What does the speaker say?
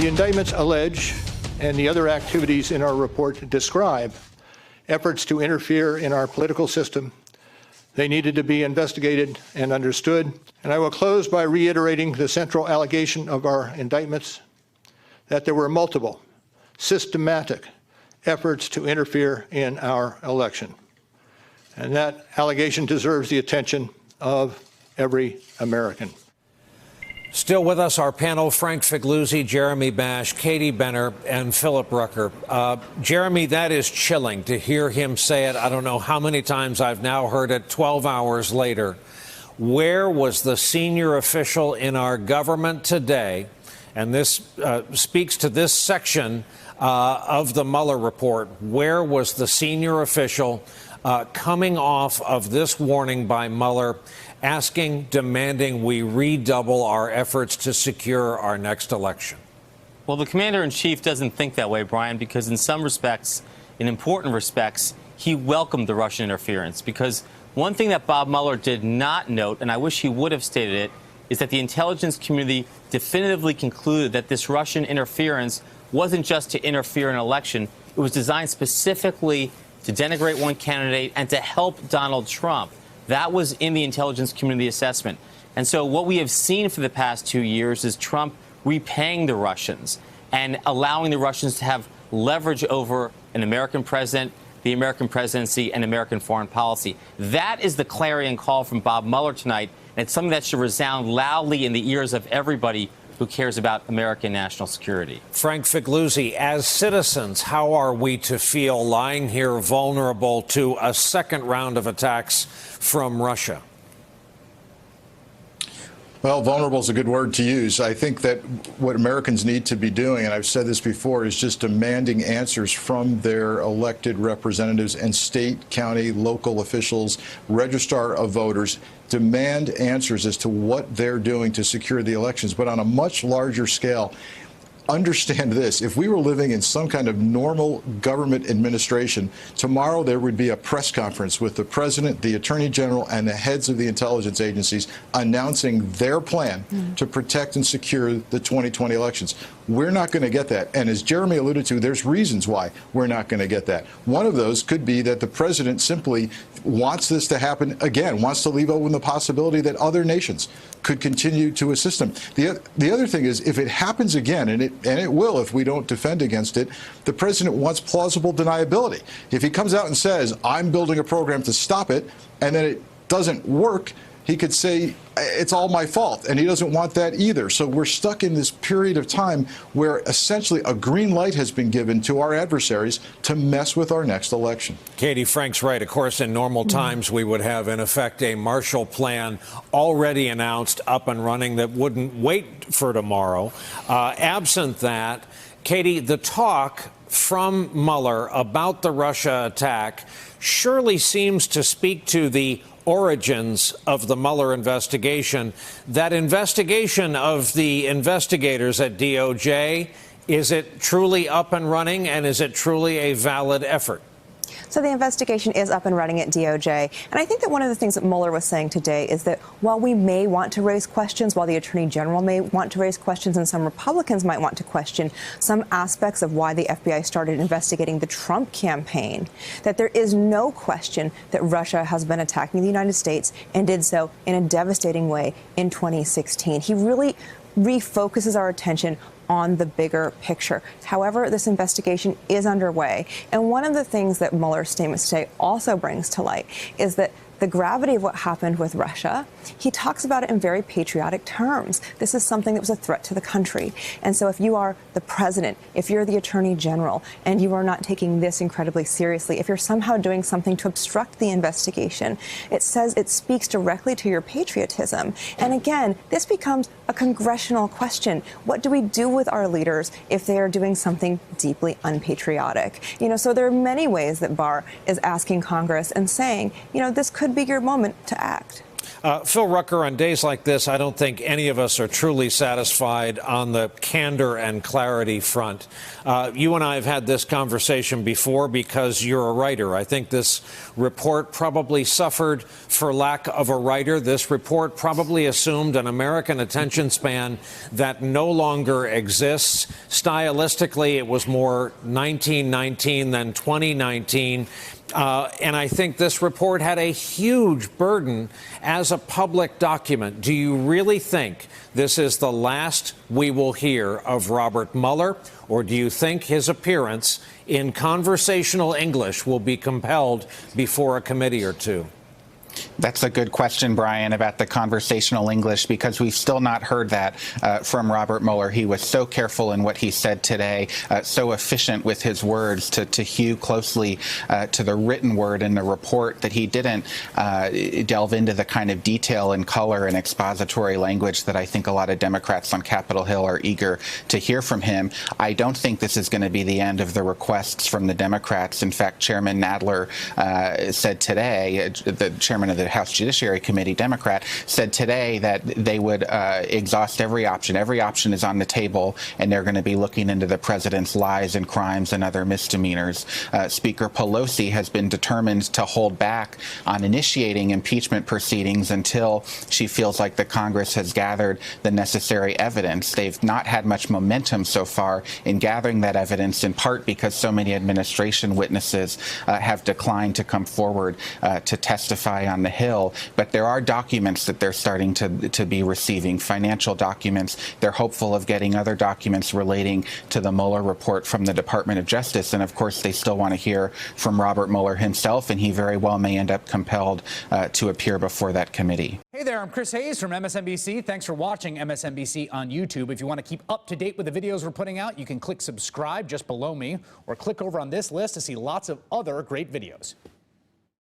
The indictments allege, and the other activities in our report describe, efforts to interfere in our political system. They needed to be investigated and understood. And I will close by reiterating the central allegation of our indictments, that there were multiple, systematic efforts to interfere in our election. And that allegation deserves the attention of every American. Still with us, our panel, Frank Figliuzzi, Jeremy Bash, Katie Benner, and Philip Rucker. Jeremy, that is chilling to hear him say it. I don't know how many times I've now heard it 12 hours later. Where was the senior official in our government today? And this speaks to this section of the Mueller report. Where was the senior official coming off of this warning by Mueller, demanding we redouble our efforts to secure our next election? Well, the commander-in-chief doesn't think that way, Brian, because in some respects, in important respects, he welcomed the Russian interference. Because one thing that Bob Mueller did not note, and I wish he would have stated it, is that the intelligence community definitively concluded that this Russian interference wasn't just to interfere in an election. It was designed specifically to denigrate one candidate and to help Donald Trump. That was in the intelligence community assessment. And so what we have seen for the past 2 years is Trump repaying the Russians and allowing the Russians to have leverage over an American president, the American presidency, and American foreign policy. That is the clarion call from Bob Mueller tonight, and it's something that should resound loudly in the ears of everybody who cares about American national security. Frank Figliuzzi, as citizens, how are we to feel lying here vulnerable to a second round of attacks from Russia? Well, vulnerable is a good word to use. I think that what Americans need to be doing, and I've said this before, is just demanding answers from their elected representatives and state, county, local officials, registrar of voters. Demand answers as to what they're doing to secure the elections. But on a much larger scale, understand this. If we were living in some kind of normal government administration, tomorrow there would be a press conference with the president, the attorney general, and the heads of the intelligence agencies announcing their plan to protect and secure the 2020 elections. We're not going to get that. And as Jeremy alluded to, there's reasons why we're not going to get that. One of those could be that the president simply wants this to happen again, wants to leave open the possibility that other nations could continue to assist him. The other thing is, if it happens again, and it will if we don't defend against it, the president wants plausible deniability. If he comes out and says, I'm building a program to stop it, and then it doesn't work, he could say, it's all my fault, and he doesn't want that either. So we're stuck in this period of time where essentially a green light has been given to our adversaries to mess with our next election. Katie, Frank's right. Of course, in normal times, we would have, in effect, a Marshall Plan already announced, up and running, that wouldn't wait for tomorrow. Absent that, Katie, the talk from Mueller about the Russia attack surely seems to speak to the origins of the Mueller investigation. That investigation of the investigators at DOJ, is it truly up and running, and is it truly a valid effort? So the investigation is up and running at DOJ. And I think that one of the things that Mueller was saying today is that while we may want to raise questions, while the Attorney General may want to raise questions, and some Republicans might want to question some aspects of why the FBI started investigating the Trump campaign, that there is no question that Russia has been attacking the United States and did so in a devastating way in 2016. He really refocuses our attention on the bigger picture. However, this investigation is underway. And one of the things that Mueller's statements today also brings to light is that the gravity of what happened with Russia, he talks about it in very patriotic terms. This is something that was a threat to the country. And so if you are the president, if you're the attorney general, and you are not taking this incredibly seriously, if you're somehow doing something to obstruct the investigation, it speaks directly to your patriotism. And again, this becomes a congressional question. What do we do with our leaders if they are doing something deeply unpatriotic? So there are many ways that Barr is asking Congress and saying, this could be your moment to act. Phil Rucker, on days like this, I don't think any of us are truly satisfied on the candor and clarity front. You and I have had this conversation before because you're a writer. I think this report probably suffered for lack of a writer. This report probably assumed an American attention span that no longer exists. Stylistically, it was more 1919 than 2019. And I think this report had a huge burden as a public document. Do you really think this is the last we will hear of Robert Mueller, or do you think his appearance in conversational English will be compelled before a committee or two? That's a good question, Brian, about the conversational English, because we've still not heard that from Robert Mueller. He was so careful in what he said today, so efficient with his words to hew closely to the written word in the report that he didn't delve into the kind of detail and color and expository language that I think a lot of Democrats on Capitol Hill are eager to hear from him. I don't think this is going to be the end of the requests from the Democrats. In fact, Chairman Nadler said today, the chairman of the House Judiciary Committee, Democrat, said today that they would exhaust every option. Every option is on the table, and they're going to be looking into the president's lies and crimes and other misdemeanors. Speaker Pelosi has been determined to hold back on initiating impeachment proceedings until she feels like the Congress has gathered the necessary evidence. They've not had much momentum so far in gathering that evidence, in part because so many administration witnesses have declined to come forward to testify on the Hill. But there are documents that they're starting to be receiving, financial documents. They're hopeful of getting other documents relating to the Mueller report from the Department of Justice. And of course, they still want to hear from Robert Mueller himself, and he very well may end up compelled to appear before that committee. Hey there, I'm Chris Hayes from MSNBC. Thanks for watching MSNBC on YouTube. If you want to keep up to date with the videos we're putting out, you can click subscribe just below me, or click over on this list to see lots of other great videos.